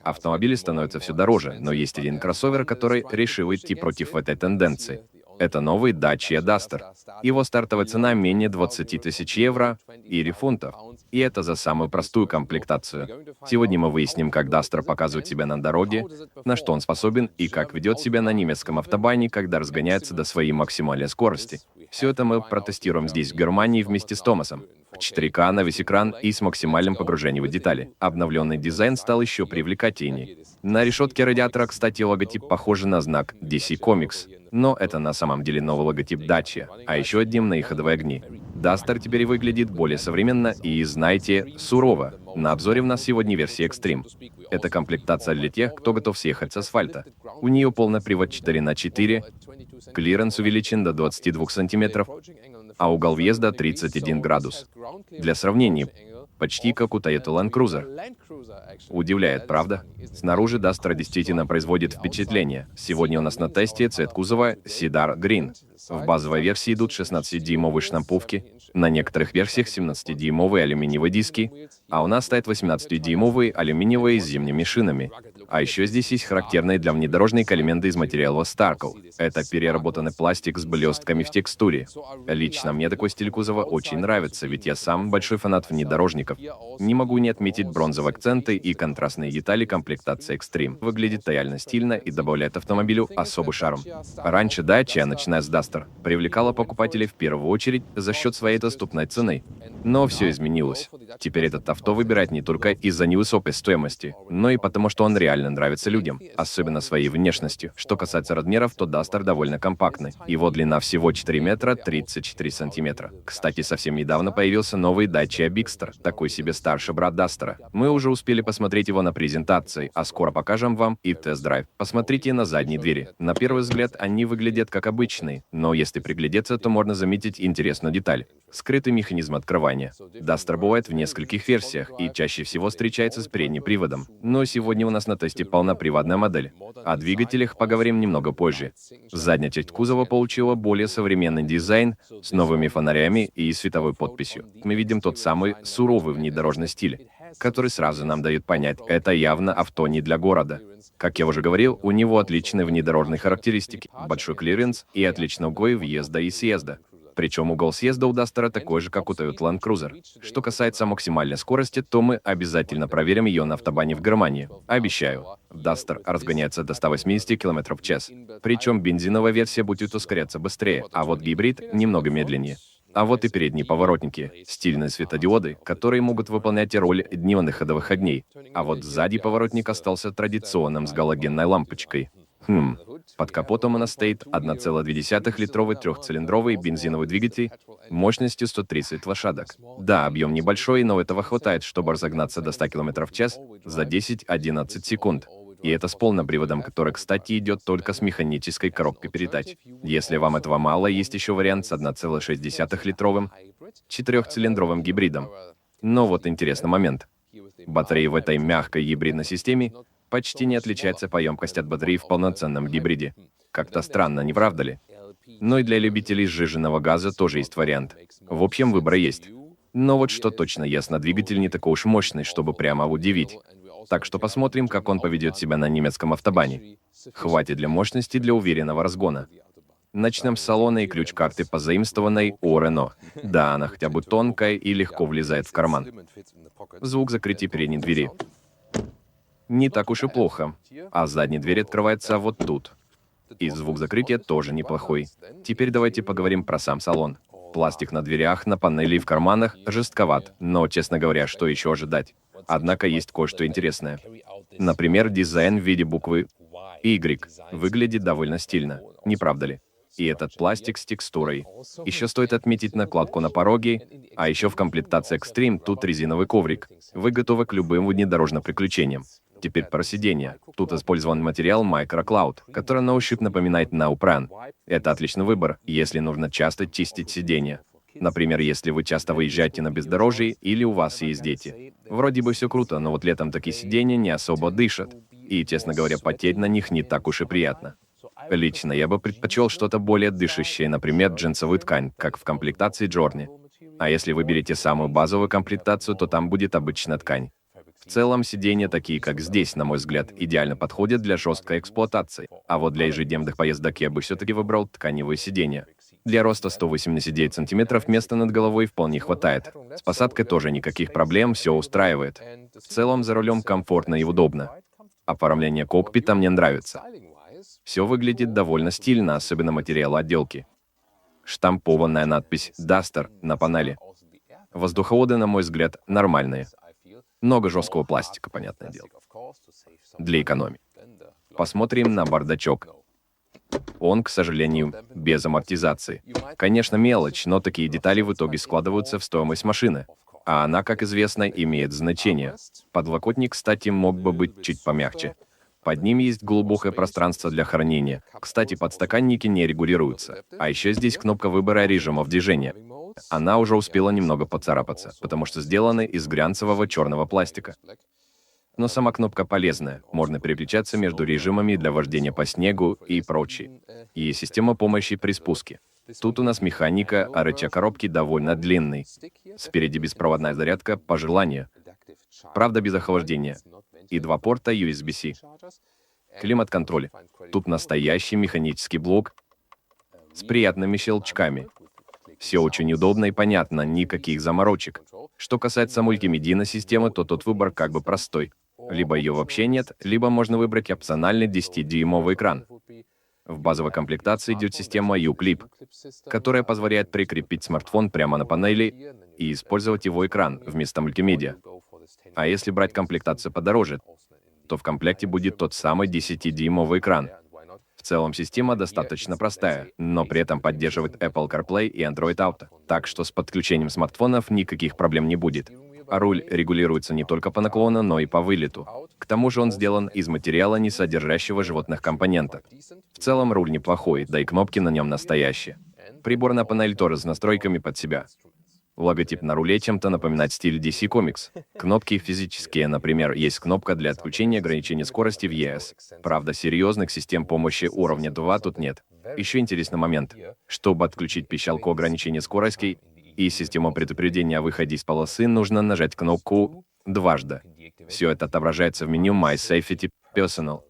Автомобили становятся все дороже, но есть один кроссовер, который решил идти против этой тенденции. Это новый Dacia Duster. Его стартовая цена менее 20 тысяч евро или фунтов. И это за самую простую комплектацию. Сегодня мы выясним, как Duster показывает себя на дороге, на что он способен и как ведет себя на немецком автобане, когда разгоняется до своей максимальной скорости. Все это мы протестируем здесь, в Германии, вместе с Томасом. В 4К на весь экран и с максимальным погружением в детали. Обновленный дизайн стал еще привлекательней. На решетке радиатора, кстати, логотип похож на знак DC Comics. Но это на самом деле новый логотип Dacia, а еще дневные ходовые огни. Duster теперь выглядит более современно и, знаете, сурово. На обзоре у нас сегодня версия Extreme. Это комплектация для тех, кто готов съехать с асфальта. У нее полный привод 4х4, клиренс увеличен до 22 см, а угол въезда 31 градус. Для сравнения, почти как у Toyota Land Cruiser. Удивляет, правда? Снаружи Duster действительно производит впечатление. Сегодня у нас на тесте цвет кузова Cedar Green. В базовой версии идут 16-дюймовые штамповки, на некоторых версиях 17-дюймовые алюминиевые диски, а у нас стоят 18-дюймовые алюминиевые с зимними шинами. А еще здесь есть характерные для внедорожника элементы из материала Starkle. Это переработанный пластик с блестками в текстуре. Лично мне такой стиль кузова очень нравится, ведь я сам большой фанат внедорожников. Не могу не отметить бронзовые акценты и контрастные детали комплектации Extreme. Выглядит реально стильно и добавляет автомобилю особый шарм. Раньше Dacia, начиная с Duster, привлекала покупателей в первую очередь за счет своей доступной цены. Но все изменилось. Теперь этот авто выбирает не только из-за невысокой стоимости, но и потому, что он реально нравится людям, особенно своей внешностью. Что касается размеров, то Duster довольно компактный. Его длина всего 4 метра 34 сантиметра. Кстати, совсем недавно появился новый Dacia Bigster, такой себе старший брат Duster. Мы уже успели посмотреть его на презентации, а скоро покажем вам и тест-драйв. Посмотрите на задние двери. На первый взгляд они выглядят как обычные, но если приглядеться, то можно заметить интересную деталь. Скрытый механизм открывания. Duster бывает в нескольких версиях и чаще всего встречается с передним приводом. Но сегодня у нас на тесте полноприводная модель. О двигателях поговорим немного позже. Задняя часть кузова получила более современный дизайн с новыми фонарями и световой подписью. Мы видим тот самый суровый внедорожный стиль, который сразу нам дает понять, это явно авто не для города. Как я уже говорил, у него отличные внедорожные характеристики, большой клиренс и отличный угол въезда и съезда. Причем угол съезда у Duster такой же, как у Toyota Land Cruiser. Что касается максимальной скорости, то мы обязательно проверим ее на автобане в Германии. Обещаю. Duster разгоняется до 180 км в час. Причем бензиновая версия будет ускоряться быстрее, а вот гибрид немного медленнее. А вот и передние поворотники, стильные светодиоды, которые могут выполнять роль дневных ходовых огней. А вот сзади поворотник остался традиционным с галогенной лампочкой. Под капотом у нас стоит 1,2-литровый трехцилиндровый бензиновый двигатель мощностью 130 лошадок. Да, объем небольшой, но этого хватает, чтобы разогнаться до 100 км в час за 10-11 секунд. И это с полным приводом, который, кстати, идет только с механической коробкой передач. Если вам этого мало, есть еще вариант с 1,6-литровым четырехцилиндровым гибридом. Но вот интересный момент. Батарея в этой мягкой гибридной системе почти не отличается по емкости от батареи в полноценном гибриде. Как-то странно, не правда ли? Но и для любителей сжиженного газа тоже есть вариант. В общем, выбор есть. Но вот что точно ясно, двигатель не такой уж мощный, чтобы прямо удивить. Так что посмотрим, как он поведет себя на немецком автобане. Хватит для мощности для уверенного разгона. Начнем с салона и ключ-карты, позаимствованной у Renault. Да, она хотя бы тонкая и легко влезает в карман. Звук закрытия передней двери. Не так уж и плохо. А задняя дверь открывается вот тут. И звук закрытия тоже неплохой. Теперь давайте поговорим про сам салон. Пластик на дверях, на панели и в карманах жестковат, но, честно говоря, что еще ожидать? Однако есть кое-что интересное. Например, дизайн в виде буквы Y выглядит довольно стильно, не правда ли? И этот пластик с текстурой. Еще стоит отметить накладку на пороге, а еще в комплектации Extreme тут резиновый коврик. Вы готовы к любым внедорожным приключениям. Теперь про сиденья. Тут использован материал Microcloud, который на ощупь напоминает неопрен. Это отличный выбор, если нужно часто чистить сиденья. Например, если вы часто выезжаете на бездорожье или у вас есть дети. Вроде бы все круто, но вот летом такие сиденья не особо дышат. И, честно говоря, потеть на них не так уж и приятно. Лично я бы предпочел что-то более дышащее, например, джинсовую ткань, как в комплектации Journey. А если вы берете самую базовую комплектацию, то там будет обычная ткань. В В целом, сиденья такие, как здесь, на мой взгляд, идеально подходят для жесткой эксплуатации. А вот для ежедневных поездок я бы все-таки выбрал тканевые сиденья. Для роста 189 сантиметров места над головой вполне хватает. С посадкой тоже никаких проблем, все устраивает. В целом, за рулем комфортно и удобно. Оформление кокпита мне нравится. Все выглядит довольно стильно, особенно материал отделки. Штампованная надпись «Duster» на панели. Воздуховоды, на мой взгляд, нормальные. Много жесткого пластика, понятное дело. Для экономии. Посмотрим на бардачок. Он, к сожалению, без амортизации. Конечно, мелочь, но такие детали в итоге складываются в стоимость машины. А она, как известно, имеет значение. Подлокотник, кстати, мог бы быть чуть помягче. Под ним есть глубокое пространство для хранения. Кстати, подстаканники не регулируются. А еще здесь кнопка выбора режимов движения. Она уже успела немного поцарапаться, потому что сделана из глянцевого черного пластика. Но сама кнопка полезная. Можно переключаться между режимами для вождения по снегу и прочее. И система помощи при спуске. Тут у нас механика, а рычаг коробки довольно длинный. Спереди беспроводная зарядка по желанию. Правда, без охлаждения. И 2 порта USB-C. Климат-контроль. Тут настоящий механический блок с приятными щелчками. Все очень удобно и понятно, никаких заморочек. Что касается мультимедийной системы, то тут выбор как бы простой. Либо ее вообще нет, либо можно выбрать опциональный 10-дюймовый экран. В базовой комплектации идет система U-Clip, которая позволяет прикрепить смартфон прямо на панели и использовать его экран вместо мультимедиа. А если брать комплектацию подороже, то в комплекте будет тот самый 10-дюймовый экран. В целом система достаточно простая, но при этом поддерживает Apple CarPlay и Android Auto, так что с подключением смартфонов никаких проблем не будет. А руль регулируется не только по наклону, но и по вылету. К тому же он сделан из материала, не содержащего животных компонентов. В целом руль неплохой, да и кнопки на нем настоящие. Приборная панель тоже с настройками под себя. Логотип на руле чем-то напоминает стиль DC Comics. Кнопки физические, например, есть кнопка для отключения ограничения скорости в ES. Правда, серьезных систем помощи уровня 2 тут нет. Еще интересный момент. Чтобы отключить пищалку ограничения скорости и систему предупреждения о выходе из полосы, нужно нажать кнопку дважды. Все это отображается в меню My Safety Personal,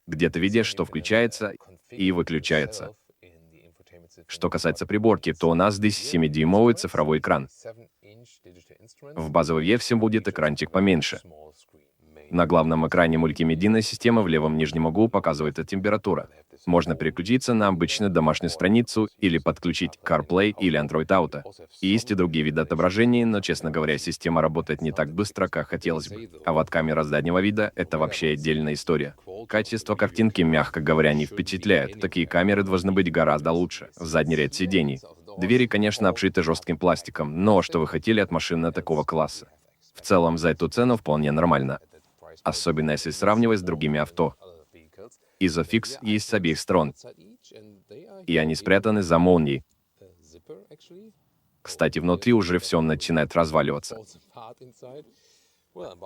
где ты видишь, что включается и выключается. Что касается приборки, то у нас здесь 7-дюймовый цифровой экран. В базовой версии будет экранчик поменьше. На главном экране мультимедийная система в левом нижнем углу показывает температуру. Можно переключиться на обычную домашнюю страницу или подключить CarPlay или Android Auto. И есть и другие виды отображений, но, честно говоря, система работает не так быстро, как хотелось бы. А вот камера заднего вида — это вообще отдельная история. Качество картинки, мягко говоря, не впечатляет. Такие камеры должны быть гораздо лучше. В задний ряд сидений. Двери, конечно, обшиты жестким пластиком, но что вы хотели от машины такого класса? В целом, за эту цену вполне нормально. Особенно если сравнивать с другими авто. Изофикс есть с обеих сторон. И они спрятаны за молнией. Кстати, внутри уже все начинает разваливаться.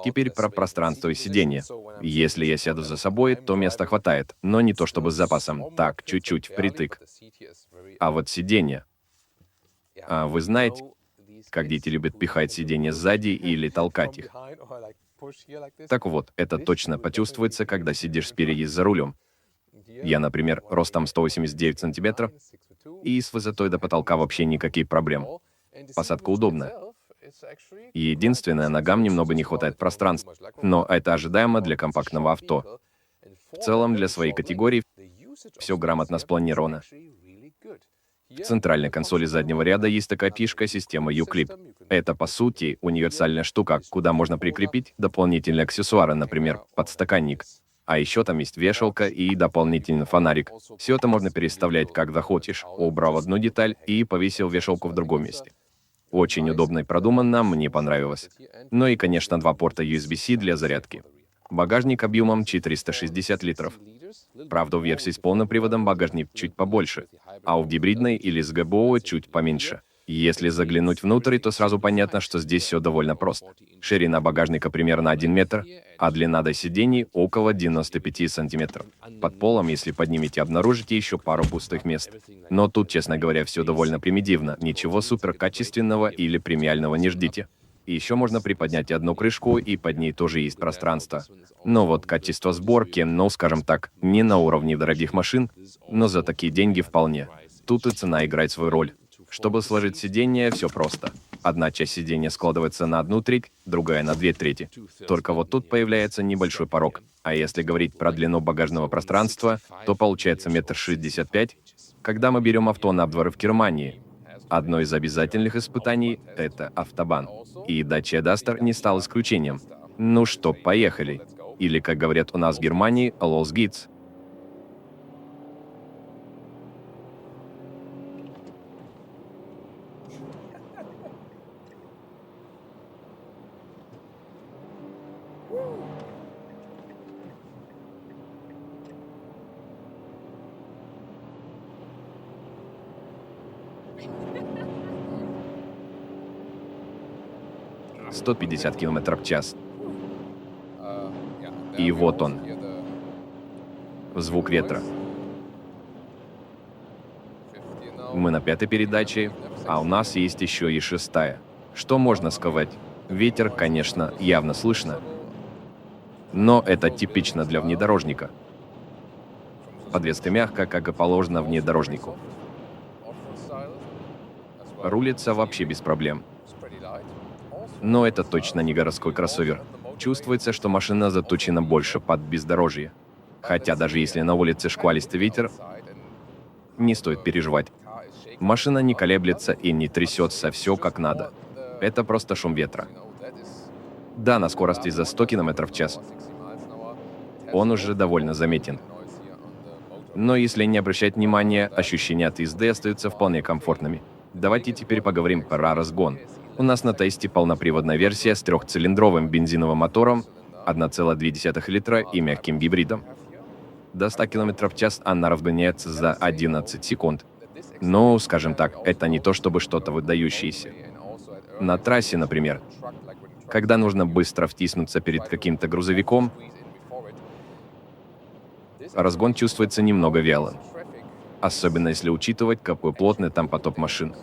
Теперь про пространство и сиденье. Если я сяду за собой, то места хватает, но не то чтобы с запасом, так, чуть-чуть впритык. А вот сиденье. А вы знаете, как дети любят пихать сиденья сзади или толкать их? Так вот, это точно почувствуется, когда сидишь спереди за рулем. Я, например, ростом 189 сантиметров, и с высотой до потолка вообще никаких проблем. Посадка удобная. Единственное, ногам немного не хватает пространства, но это ожидаемо для компактного авто. В целом, для своей категории все грамотно спланировано. В центральной консоли заднего ряда есть такая фишка — система U-Clip. Это, по сути, универсальная штука, куда можно прикрепить дополнительные аксессуары, например, подстаканник. А еще там есть вешалка и дополнительный фонарик. Все это можно переставлять как захочешь. Убрал одну деталь и повесил вешалку в другом месте. Очень удобно и продуманно, мне понравилось. Ну и, конечно, 2 порта USB-C для зарядки. Багажник объемом 460 литров. Правда, в версии с полным приводом багажник чуть побольше, а у гибридной или с ГБО чуть поменьше. Если заглянуть внутрь, то сразу понятно, что здесь все довольно просто. Ширина багажника примерно 1 метр, а длина до сидений около 95 сантиметров. Под полом, если поднимете, обнаружите еще пару пустых мест. Но тут, честно говоря, все довольно примитивно, ничего суперкачественного или премиального не ждите. И еще можно приподнять одну крышку, и под ней тоже есть пространство. Но вот качество сборки, ну, скажем так, не на уровне дорогих машин, но за такие деньги вполне. Тут и цена играет свою роль. Чтобы сложить сиденье, все просто. Одна часть сиденья складывается на 1/3, другая на 2/3. Только вот тут появляется небольшой порог. А если говорить про длину багажного пространства, то получается 1,65 м. Когда мы берем авто на обдворы в Германии, одно из обязательных испытаний — это автобан. И Dacia Duster не стал исключением. Ну что, поехали. Или, как говорят у нас в Германии, Los geht's. — 150 км в час. И вот он, звук ветра. Мы на 5-й передаче, а у нас есть еще и 6-я. Что можно сказать? Ветер, конечно, явно слышно. Но это типично для внедорожника. Подвеска мягкая, как и положено внедорожнику. Рулится вообще без проблем. Но это точно не городской кроссовер. Чувствуется, что машина заточена больше под бездорожье. Хотя даже если на улице шквалистый ветер, не стоит переживать. Машина не колеблется и не трясется, все как надо. Это просто шум ветра. Да, на скорости за 100 км в час. Он уже довольно заметен. Но если не обращать внимания, ощущения от езды остаются вполне комфортными. Давайте теперь поговорим про разгон. У нас на тесте полноприводная версия с трехцилиндровым бензиновым мотором, 1,2 литра и мягким гибридом. До 100 км в час она разгоняется за 11 секунд. Ну, скажем так, это не то чтобы что-то выдающееся. На трассе, например, когда нужно быстро втиснуться перед каким-то грузовиком, разгон чувствуется немного вялым. Особенно если учитывать, какой плотный там поток машин.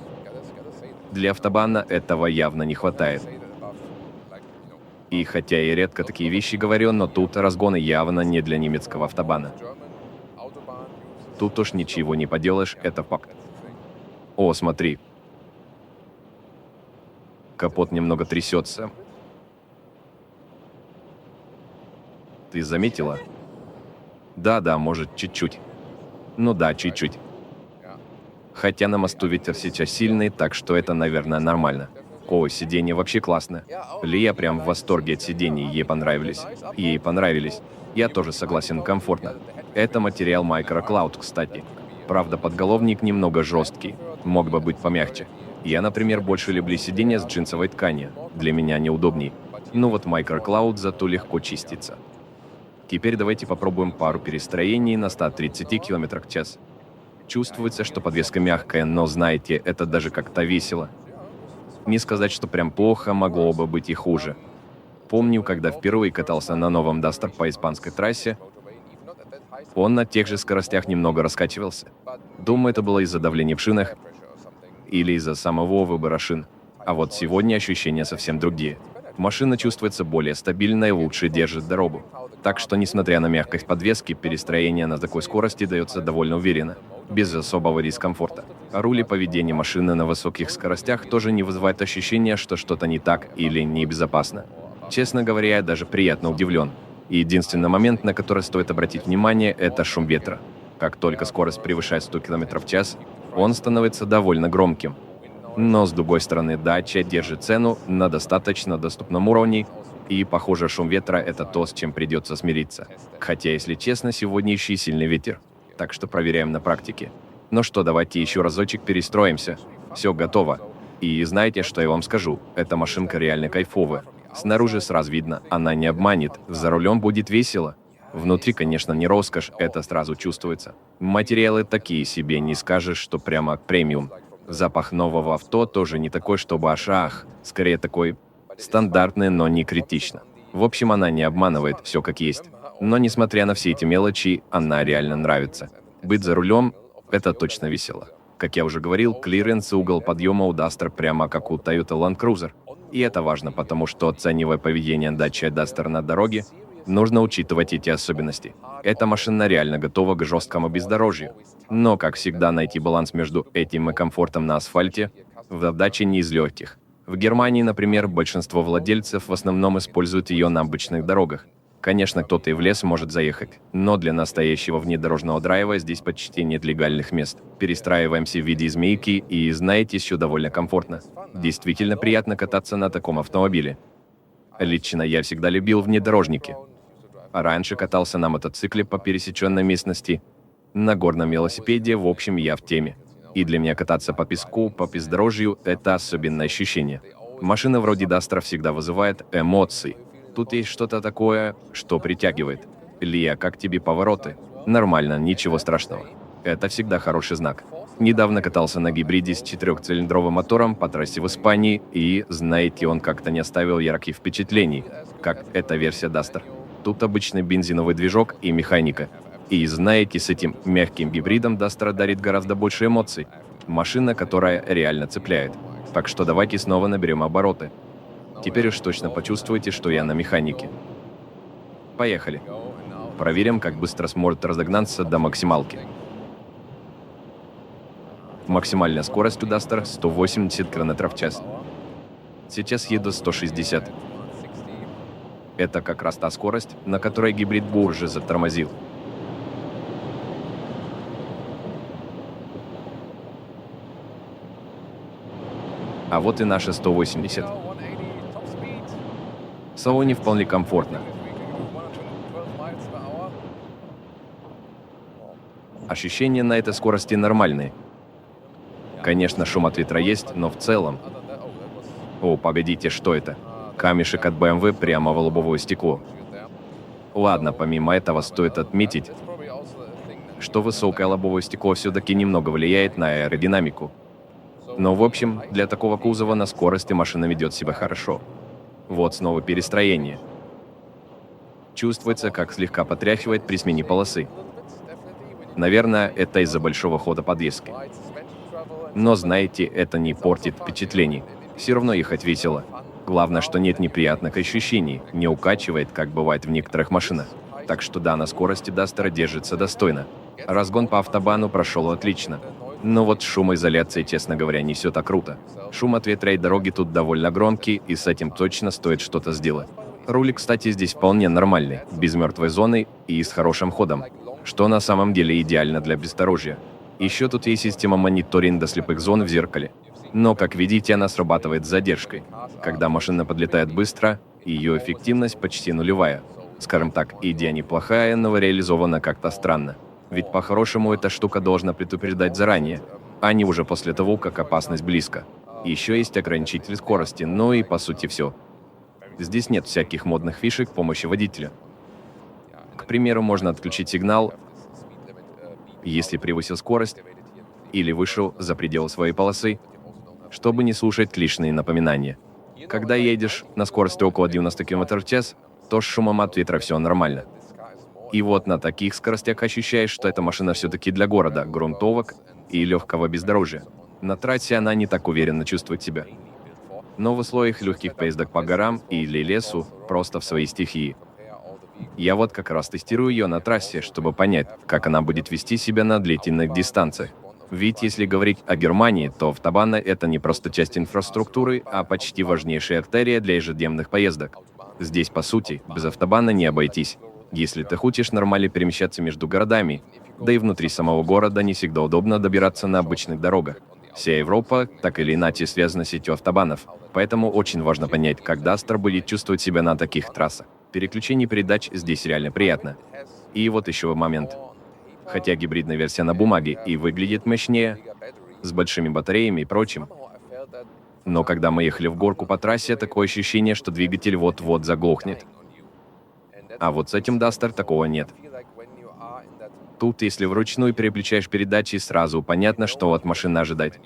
Для автобана этого явно не хватает. И хотя я редко такие вещи говорю, но тут разгоны явно не для немецкого автобана. Тут уж ничего не поделаешь, это факт. О, смотри. Капот немного трясется. Ты заметила? Да, может, чуть-чуть. Ну да, чуть-чуть. Хотя на мосту ветер сейчас сильный, так что это, наверное, нормально. О, сиденье вообще классно. Лия прям в восторге от сидений, ей понравились. Ей понравились. Я тоже согласен, комфортно. Это материал Microcloud, кстати. Правда, подголовник немного жесткий, мог бы быть помягче. Я, например, больше люблю сиденья с джинсовой ткани. Для меня неудобней. Ну вот Microcloud зато легко чистится. Теперь давайте попробуем пару перестроений на 130 км в час. Чувствуется, что подвеска мягкая, но знаете, это даже как-то весело. Не сказать, что прям плохо, могло бы быть и хуже. Помню, когда впервые катался на новом Duster по испанской трассе, он на тех же скоростях немного раскачивался. Думаю, это было из-за давления в шинах или из-за самого выбора шин. А вот сегодня ощущения совсем другие. Машина чувствуется более стабильно и лучше держит дорогу. Так что, несмотря на мягкость подвески, перестроение на такой скорости дается довольно уверенно, без особого дискомфорта. Руль и поведение машины на высоких скоростях тоже не вызывает ощущения, что что-то не так или небезопасно. Честно говоря, я даже приятно удивлен. И единственный момент, на который стоит обратить внимание, это шум ветра. Как только скорость превышает 100 км в час, он становится довольно громким. Но с другой стороны, Dacia держит цену на достаточно доступном уровне, и, похоже, шум ветра — это то, с чем придется смириться. Хотя, если честно, сегодня еще и сильный ветер. Так что проверяем на практике. Ну что, давайте еще разочек перестроимся. Все готово. И знаете, что я вам скажу? Эта машинка реально кайфовая. Снаружи сразу видно, она не обманет, за рулем будет весело. Внутри, конечно, не роскошь, это сразу чувствуется. Материалы такие себе, не скажешь, что прямо премиум. Запах нового авто тоже не такой, чтобы аж, скорее такой стандартный, но не критично. В общем, она не обманывает, все как есть. Но несмотря на все эти мелочи, она реально нравится. Быть за рулем — это точно весело. Как я уже говорил, клиренс и угол подъема у Duster прямо как у Toyota Land Cruiser. И это важно, потому что, оценивая поведение Dacia Duster на дороге, нужно учитывать эти особенности. Эта машина реально готова к жесткому бездорожью. Но, как всегда, найти баланс между этим и комфортом на асфальте в задаче не из легких. В Германии, например, большинство владельцев в основном используют ее на обычных дорогах. Конечно, кто-то и в лес может заехать, но для настоящего внедорожного драйва здесь почти нет легальных мест. Перестраиваемся в виде змейки и, знаете, еще довольно комфортно. Действительно приятно кататься на таком автомобиле. Лично я всегда любил внедорожники. А раньше катался на мотоцикле по пересеченной местности. На горном велосипеде, в общем, я в теме. И для меня кататься по песку, по бездорожью – это особенное ощущение. Машина вроде Дастера всегда вызывает эмоции. Тут есть что-то такое, что притягивает. Лия, как тебе повороты? Нормально, ничего страшного. Это всегда хороший знак. Недавно катался на гибриде с 4-цилиндровым мотором по трассе в Испании, и, знаете, он как-то не оставил ярких впечатлений, как эта версия Duster. Тут обычный бензиновый движок и механика. И, знаете, с этим мягким гибридом Duster дарит гораздо больше эмоций. Машина, которая реально цепляет. Так что давайте снова наберем обороты. Теперь уж точно почувствуете, что я на механике. Поехали. Проверим, как быстро сможет разогнаться до максималки. Максимальная скорость у Duster 180 км в час. Сейчас еду 160. Это как раз та скорость, на которой гибрид бы уже затормозил. А вот и наша 180. В салоне вполне комфортно. Ощущения на этой скорости нормальные. Конечно, шум от ветра есть, но в целом... О, погодите, что это? Камешек от BMW прямо в лобовое стекло. Ладно, помимо этого стоит отметить, что высокое лобовое стекло все-таки немного влияет на аэродинамику. Но в общем, для такого кузова на скорости машина ведет себя хорошо. Вот снова перестроение. Чувствуется, как слегка потряхивает при смене полосы. Наверное, это из-за большого хода подвески. Но знаете, это не портит впечатлений. Все равно ехать весело. Главное, что нет неприятных ощущений, не укачивает, как бывает в некоторых машинах. Так что да, на скорости Duster держится достойно. Разгон по автобану прошел отлично. Но вот шумоизоляция, честно говоря, не все так круто. Шум от ветра и дороги тут довольно громкий, и с этим точно стоит что-то сделать. Руль, кстати, здесь вполне нормальный, без мертвой зоны и с хорошим ходом, что на самом деле идеально для бездорожья. Еще тут есть система мониторинга слепых зон в зеркале. Но, как видите, она срабатывает с задержкой. Когда машина подлетает быстро, ее эффективность почти нулевая. Скажем так, идея неплохая, но реализована как-то странно. Ведь по-хорошему эта штука должна предупреждать заранее, а не уже после того, как опасность близко. Еще есть ограничитель скорости, но и по сути все. Здесь нет всяких модных фишек помощи водителя. К примеру, можно отключить сигнал, если превысил скорость или вышел за пределы своей полосы, чтобы не слушать лишние напоминания. Когда едешь на скорости около 90 км в час, то с шумом от ветра все нормально. И вот на таких скоростях ощущаешь, что эта машина все-таки для города, грунтовок и легкого бездорожья. На трассе она не так уверенно чувствует себя. Но в условиях легких поездок по горам или лесу просто в своей стихии. Я вот как раз тестирую ее на трассе, чтобы понять, как она будет вести себя на длительных дистанциях. Ведь если говорить о Германии, то автобаны – это не просто часть инфраструктуры, а почти важнейшая артерия для ежедневных поездок. Здесь, по сути, без автобана не обойтись. Если ты хочешь нормально перемещаться между городами, да и внутри самого города не всегда удобно добираться на обычных дорогах. Вся Европа так или иначе связана с сетью автобанов, поэтому очень важно понять, как Duster будет чувствовать себя на таких трассах. Переключение передач здесь реально приятно. И вот еще момент. Хотя гибридная версия на бумаге и выглядит мощнее, с большими батареями и прочим, но когда мы ехали в горку по трассе, такое ощущение, что двигатель вот-вот заглохнет. А вот с этим Duster такого нет. Тут, если вручную переключаешь передачи, сразу понятно, что от машины ожидать.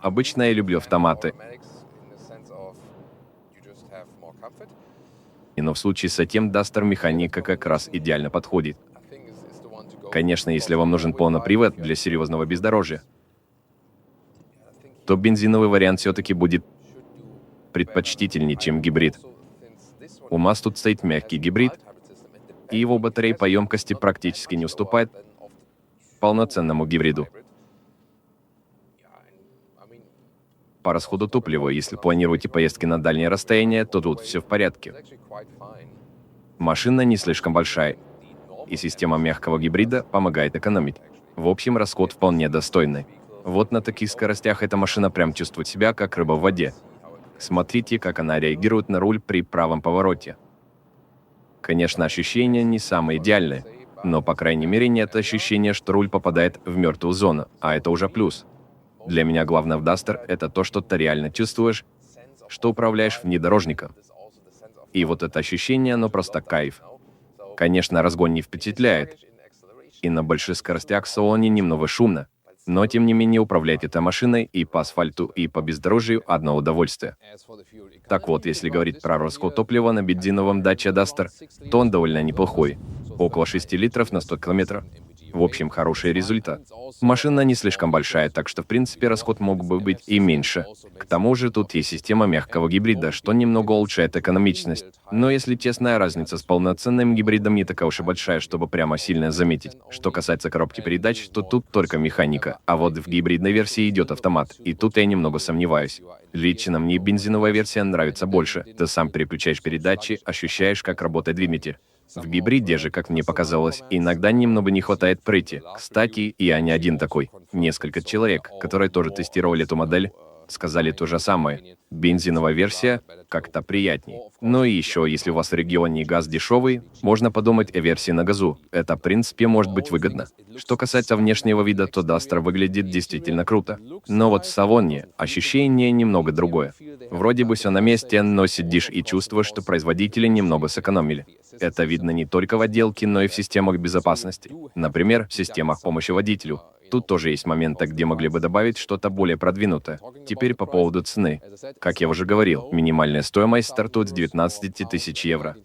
Обычно я люблю автоматы. Но в случае с этим Duster механика как раз идеально подходит. Конечно, если вам нужен полный привод для серьезного бездорожья, то бензиновый вариант все-таки будет предпочтительнее, чем гибрид. У нас тут стоит мягкий гибрид, и его батарея по емкости практически не уступает полноценному гибриду. По расходу топлива, если планируете поездки на дальние расстояния, то тут все в порядке. Машина не слишком большая, и система мягкого гибрида помогает экономить. В общем, расход вполне достойный. Вот на таких скоростях эта машина прям чувствует себя, как рыба в воде. Смотрите, как она реагирует на руль при правом повороте. Конечно, ощущения не самые идеальные, но, по крайней мере, нет ощущения, что руль попадает в мертвую зону, а это уже плюс. Для меня главное в Duster — это то, что ты реально чувствуешь, что управляешь внедорожником. И вот это ощущение, оно просто кайф. Конечно, разгон не впечатляет, и на больших скоростях в салоне немного шумно, но тем не менее управлять этой машиной и по асфальту, и по бездорожью — одно удовольствие. Так вот, если говорить про расход топлива на бензиновом Dacia Duster, то он довольно неплохой. Около 6 литров на 100 километров. В общем, хороший результат. Машина не слишком большая, так что в принципе расход мог бы быть и меньше. К тому же тут есть система мягкого гибрида, что немного улучшает экономичность. Но если честно, разница с полноценным гибридом не такая уж и большая, чтобы прямо сильно заметить. Что касается коробки передач, то тут только механика, а вот в гибридной версии идет автомат, и тут я немного сомневаюсь. Лично мне бензиновая версия нравится больше. Ты сам переключаешь передачи, ощущаешь, как работает двигатель. В гибриде же, как мне показалось, иногда немного не хватает прыти. Кстати, я не один такой. Несколько человек, которые тоже тестировали эту модель, сказали то же самое. Бензиновая версия как-то приятней. Но и еще, если у вас в регионе газ дешевый, можно подумать о версии на газу. Это, в принципе, может быть выгодно. Что касается внешнего вида, то Duster выглядит действительно круто. Но вот в салоне ощущение немного другое. Вроде бы все на месте, но сидишь и чувствуешь, что производители немного сэкономили. Это видно не только в отделке, но и в системах безопасности. Например, в системах помощи водителю. Тут тоже есть моменты, где могли бы добавить что-то более продвинутое. Теперь по поводу цены. Как я уже говорил, минимальная стоимость стартует с 19 тысяч евро.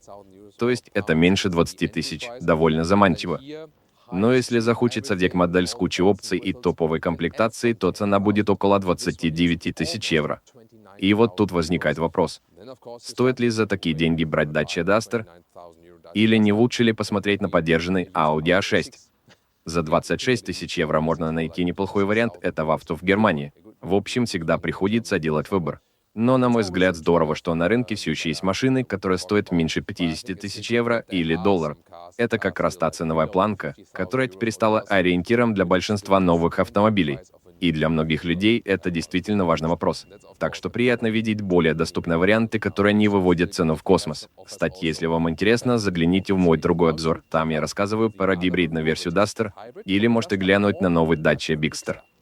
То есть это меньше 20 тысяч. Довольно заманчиво. Но если захочется взять модель с кучей опций и топовой комплектации, то цена будет около 29 тысяч евро. И вот тут возникает вопрос. Стоит ли за такие деньги брать Dacia Duster? Или не лучше ли посмотреть на подержанный Audi A6? За 26 тысяч евро можно найти неплохой вариант этого авто в Германии. В общем, всегда приходится делать выбор. Но, на мой взгляд, здорово, что на рынке все еще есть машины, которые стоят меньше 50 тысяч евро или долларов. Это как раз та ценовая планка, которая теперь стала ориентиром для большинства новых автомобилей. И для многих людей это действительно важный вопрос. Так что приятно видеть более доступные варианты, которые не выводят цену в космос. Кстати, если вам интересно, загляните в мой другой обзор. Там я рассказываю про гибридную версию Duster, или можете глянуть на новый Dacia Bigster.